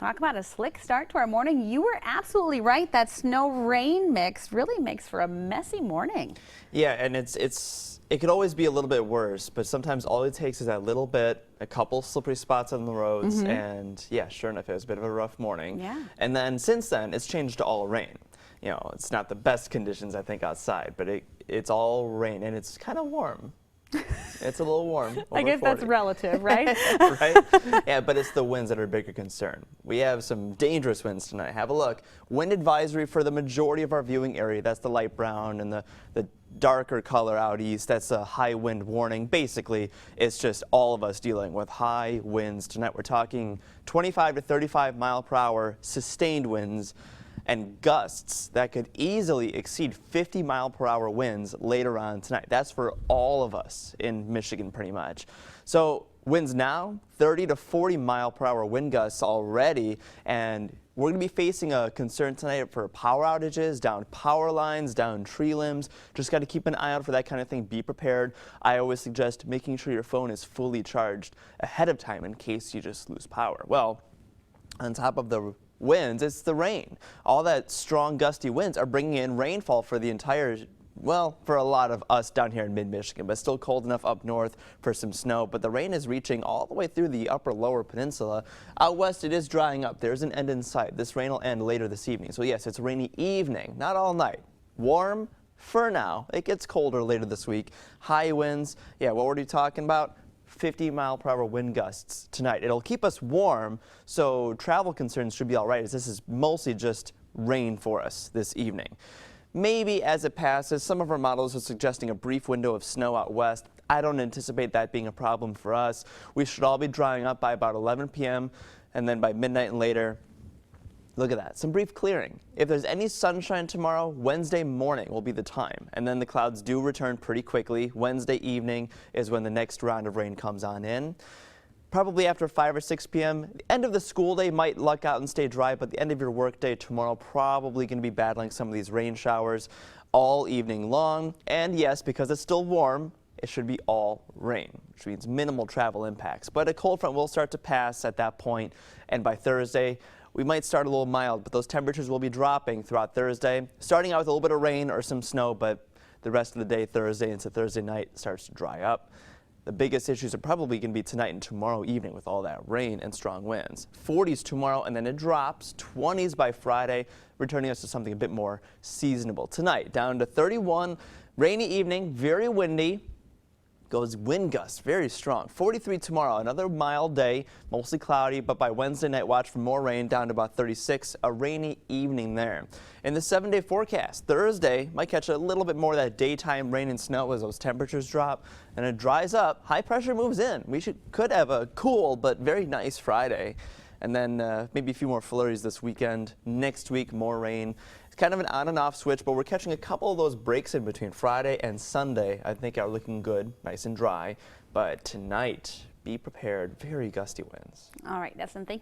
Talk about a slick start to our morning. You were absolutely right. That snow-rain mix really makes for a messy morning. Yeah, and it could always be a little bit worse, but sometimes all it takes is that little bit, a couple slippery spots on the roads, and yeah, sure enough, it was a bit of a rough morning. Yeah. And then since then, it's changed to all rain. You know, it's not the best conditions, I think, outside, but it's all rain, and it's kind of warm. It's a little warm. I guess 40. that's relative, right? Right? Yeah, but it's the winds that are a bigger concern. We have some dangerous winds tonight. Have a look. Wind advisory for the majority of our viewing area. That's the light brown, and the darker color out east. That's a high wind warning. Basically, it's just all of us dealing with high winds tonight. We're talking 25 to 35 mile per hour sustained winds, and gusts that could easily exceed 50 mile per hour winds later on tonight. That's for all of us in Michigan pretty much. So winds now, 30 to 40 mile per hour wind gusts already, and we're going to be facing a concern tonight for power outages, down power lines, down tree limbs. Just got to keep an eye out for that kind of thing. Be prepared. I always suggest making sure your phone is fully charged ahead of time in case you just lose power. Well, on top of the winds, it's the rain. All that strong gusty winds are bringing in rainfall for the entire, well, for a lot of us down here in mid-Michigan, but still cold enough up north for some snow. But the rain is reaching all the way through the upper lower peninsula. Out west, it is drying up. There's an end in sight. This rain will end later this evening. So yes, it's a rainy evening, not all night. Warm for now. It gets colder later this week. High winds. Yeah, what were you talking about? 50 mile per hour wind gusts tonight. It'll keep us warm, so travel concerns should be all right, as this is mostly just rain for us this evening. Maybe as it passes, some of our models are suggesting a brief window of snow out west. I don't anticipate that being a problem for us. We should all be drying up by about 11 p.m. and then by midnight and later, look at that, some brief clearing. If there's any sunshine tomorrow, Wednesday morning will be the time. And then the clouds do return pretty quickly. Wednesday evening is when the next round of rain comes on in. Probably after 5 or 6 p.m. The end of the school day might luck out and stay dry, but the end of your work day tomorrow probably going to be battling some of these rain showers all evening long. And yes, because it's still warm, it should be all rain, which means minimal travel impacts. But a cold front will start to pass at that point, and by Thursday, we might start a little mild, but those temperatures will be dropping throughout Thursday, starting out with a little bit of rain or some snow, but the rest of the day, Thursday into Thursday night, starts to dry up. The biggest issues are probably going to be tonight and tomorrow evening with all that rain and strong winds. 40s tomorrow, and then it drops. 20s by Friday, returning us to something a bit more seasonable. Tonight, down to 31, rainy evening, very windy. Goes wind gusts, very strong. 43 tomorrow, another mild day, mostly cloudy, but by Wednesday night, watch for more rain, down to about 36, a rainy evening there. In the 7-day forecast, Thursday might catch a little bit more of that daytime rain and snow as those temperatures drop, and it dries up. High pressure moves in. We could have a cool but very nice Friday. And then maybe a few more flurries this weekend. Next week, more rain. It's kind of an on and off switch, but we're catching a couple of those breaks in between Friday and Sunday. I think are looking good, nice and dry. But tonight, be prepared. Very gusty winds. All right, Dustin, thank you.